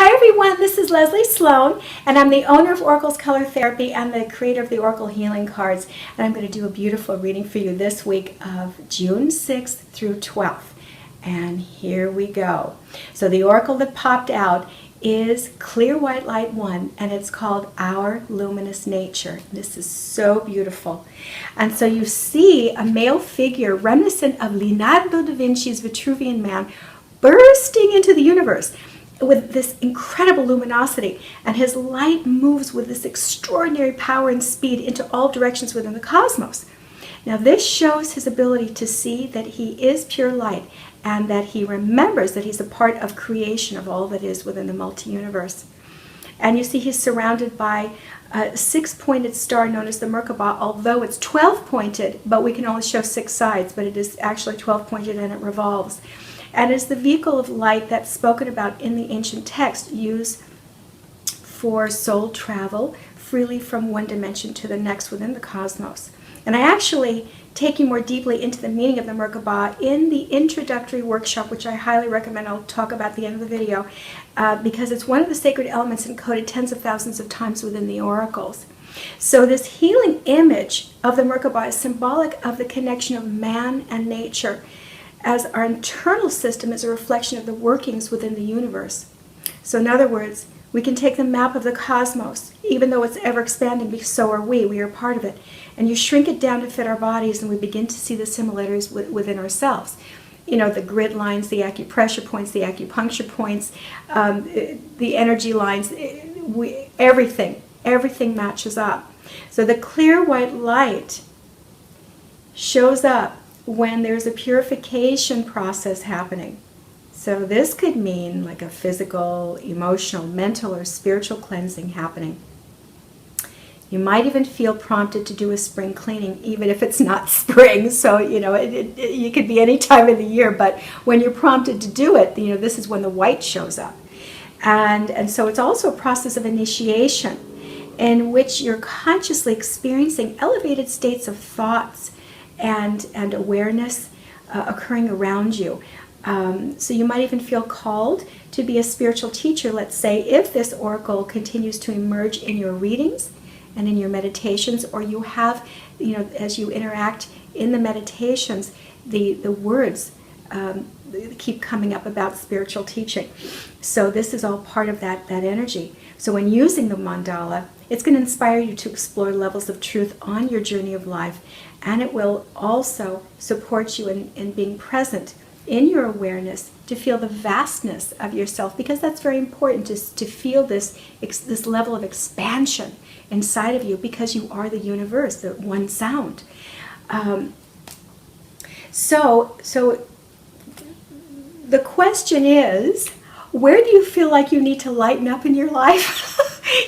Hi everyone, this is Leslie Sloane, and I'm the owner of Oracle's Color Therapy and the creator of the Oracle Healing Cards. And I'm going to do a beautiful reading for you this week of June 6th through 12th. And here we go. So the oracle that popped out is Clear White Light 1, and it's called Our Luminous Nature. This is so beautiful. And so you see a male figure reminiscent of Leonardo da Vinci's Vitruvian Man bursting into the universe with this incredible luminosity, and his light moves with this extraordinary power and speed into all directions within the cosmos. Now this shows his ability to see that he is pure light and that he remembers that he's a part of creation of all that is within the multi-universe. And you see he's surrounded by a six-pointed star known as the Merkaba, although it's 12-pointed, but we can only show six sides, but it is actually 12-pointed and it revolves. And is the vehicle of light that's spoken about in the ancient text, used for soul travel freely from one dimension to the next within the cosmos. And I actually take you more deeply into the meaning of the Merkaba in the introductory workshop, which I highly recommend. I'll talk about at the end of the video, because it's one of the sacred elements encoded tens of thousands of times within the oracles. So this healing image of the Merkaba is symbolic of the connection of man and nature, as our internal system is a reflection of the workings within the universe. So in other words, we can take the map of the cosmos, even though it's ever expanding, because so are we are part of it. And you shrink it down to fit our bodies, and we begin to see the similarities within ourselves. You know, the grid lines, the acupressure points, the acupuncture points, the energy lines, everything matches up. So the clear white light shows up when there's a purification process happening. So this could mean like a physical, emotional, mental, or spiritual cleansing happening. You might even feel prompted to do a spring cleaning, even if it's not spring. So, you know, you could be any time of the year, but when you're prompted to do it, you know, this is when the white shows up. And so it's also a process of initiation in which you're consciously experiencing elevated states of thoughts and awareness occurring around you. So you might even feel called to be a spiritual teacher, let's say, if this oracle continues to emerge in your readings and in your meditations, or you have, you know, as you interact in the meditations, the words keep coming up about spiritual teaching. So this is all part of that energy. So when using the mandala, it's going to inspire you to explore levels of truth on your journey of life, and it will also support you in being present in your awareness to feel the vastness of yourself, because that's very important, to feel this level of expansion inside of you, because you are the universe, the one sound. So the question is, where do you feel like you need to lighten up in your life?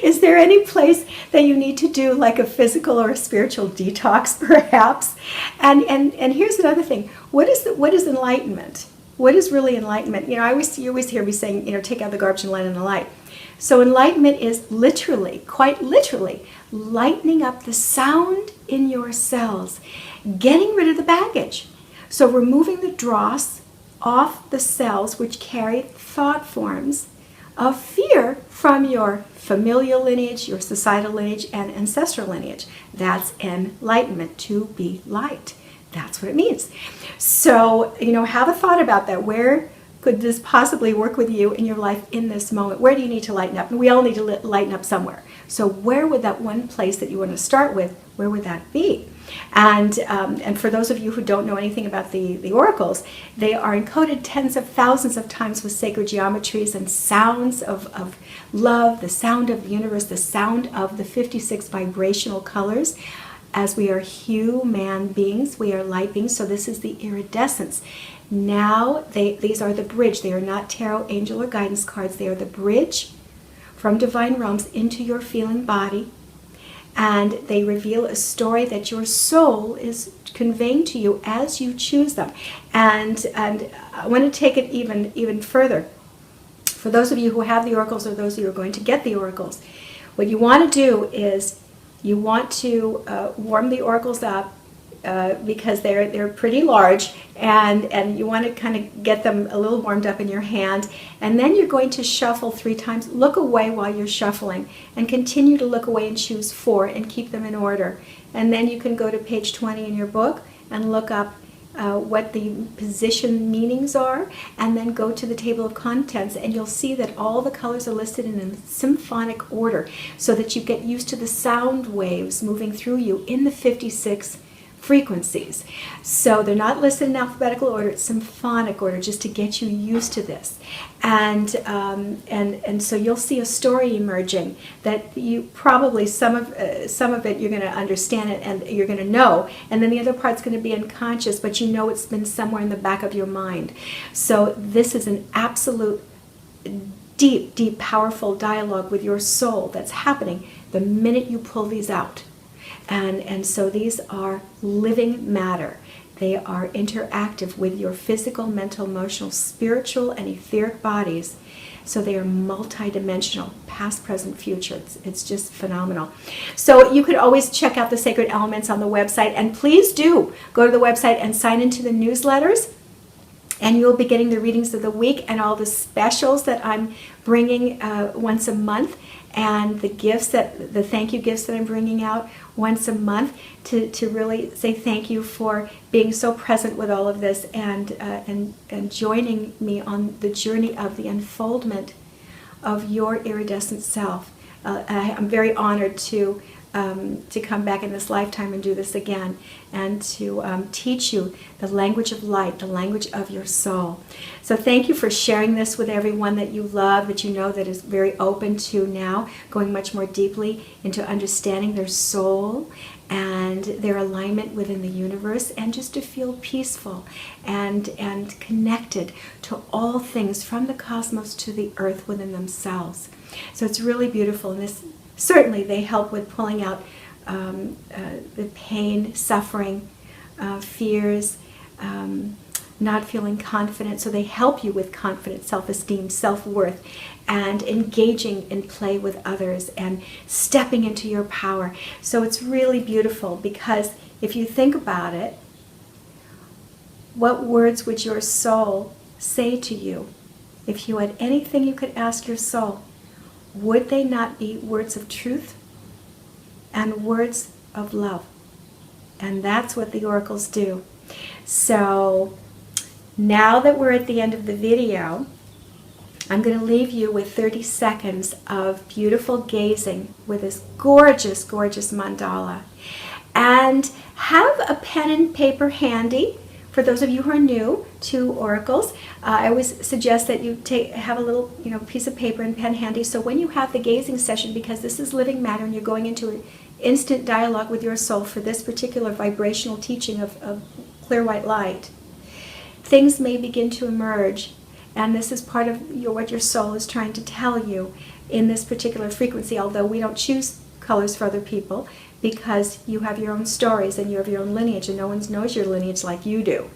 Is there any place that you need to do like a physical or a spiritual detox, perhaps? And here's another thing. What is enlightenment? What is really enlightenment? You know, you always hear me saying, you know, take out the garbage and let in the light. So enlightenment is literally, quite literally, lightening up the sound in your cells, getting rid of the baggage. So removing the dross off the cells which carry thought forms of fear from your familial lineage, your societal lineage, and ancestral lineage. That's enlightenment, to be light. That's what it means. So, you know, have a thought about that. Where could this possibly work with you in your life in this moment? Where do you need to lighten up? And we all need to lighten up somewhere. So where would that one place that you want to start with, where would that be? And for those of you who don't know anything about the oracles, they are encoded tens of thousands of times with sacred geometries and sounds of love, the sound of the universe, the sound of the 56 vibrational colors. As we are human beings, we are light beings, so this is the iridescence. Now, these are the bridge. They are not tarot, angel, or guidance cards. They are the bridge from divine realms into your feeling body. And they reveal a story that your soul is conveying to you as you choose them. And I want to take it even further. For those of you who have the oracles, or those of you who are going to get the oracles, what you want to do is you want to warm the oracles up because they're pretty large, and you want to kind of get them a little warmed up in your hand. And then you're going to shuffle 3 times. Look away while you're shuffling, and continue to look away and choose 4 and keep them in order. And then you can go to page 20 in your book and look up what the position meanings are, and then go to the table of contents, and you'll see that all the colors are listed in a symphonic order so that you get used to the sound waves moving through you in the 56 frequencies. So they're not listed in alphabetical order, it's symphonic order, just to get you used to this. And so you'll see a story emerging that you probably, some of it you're going to understand it and you're going to know, and then the other part's going to be unconscious, but you know it's been somewhere in the back of your mind. So this is an absolute deep, powerful dialogue with your soul that's happening the minute you pull these out. And so these are living matter. They are interactive with your physical, mental, emotional, spiritual, and etheric bodies. So they are multidimensional, past, present, future. It's just phenomenal. So you could always check out the sacred elements on the website. And please do go to the website and sign into the newsletters. And you'll be getting the readings of the week and all the specials that I'm bringing once a month, and the thank you gifts that I'm bringing out once a month to really say thank you for being so present with all of this and joining me on the journey of the unfoldment of your iridescent self. I'm very honored to come back in this lifetime and do this again, and to teach you the language of light, the language of your soul. So thank you for sharing this with everyone that you love, that you know that is very open to now going much more deeply into understanding their soul and their alignment within the universe, and just to feel peaceful and connected to all things from the cosmos to the earth within themselves. So it's really beautiful, and this certainly they help with pulling out the pain, suffering, fears, not feeling confident. So they help you with confidence, self-esteem, self-worth, and engaging in play with others and stepping into your power. So it's really beautiful, because if you think about it, what words would your soul say to you? If you had anything you could ask your soul, would they not be words of truth and words of love? And that's what the oracles do. So now that we're at the end of the video, I'm going to leave you with 30 seconds of beautiful gazing with this gorgeous, gorgeous mandala. And have a pen and paper handy. For those of you who are new to oracles, I always suggest that you have a little piece of paper and pen handy, so when you have the gazing session, because this is living matter and you're going into an instant dialogue with your soul for this particular vibrational teaching of clear white light, things may begin to emerge, and this is part of what your soul is trying to tell you in this particular frequency, although we don't choose colors for other people, because you have your own stories and you have your own lineage, and no one knows your lineage like you do.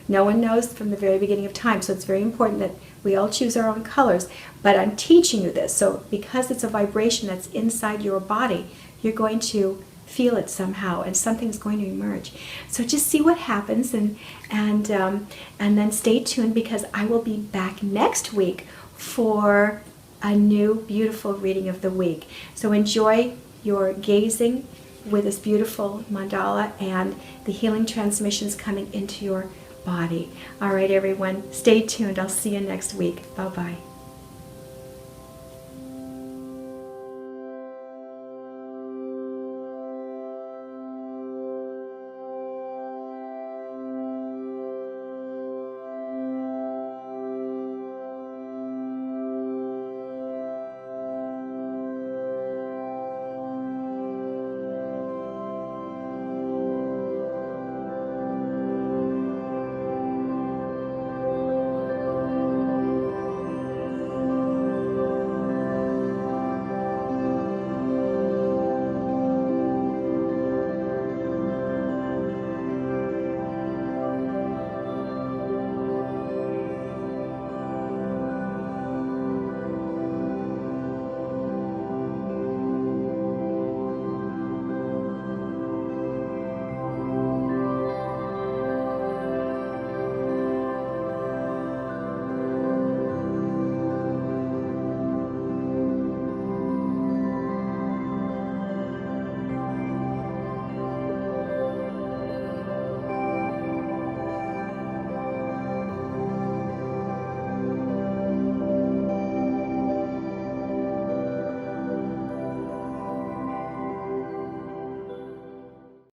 No one knows from the very beginning of time, so it's very important that we all choose our own colors. But I'm teaching you this, so because it's a vibration that's inside your body, you're going to feel it somehow, and something's going to emerge. So just see what happens, and then stay tuned, because I will be back next week for a new beautiful reading of the week. So enjoy your gazing with this beautiful mandala and the healing transmissions coming into your body. All right, everyone, stay tuned. I'll see you next week. Bye-bye.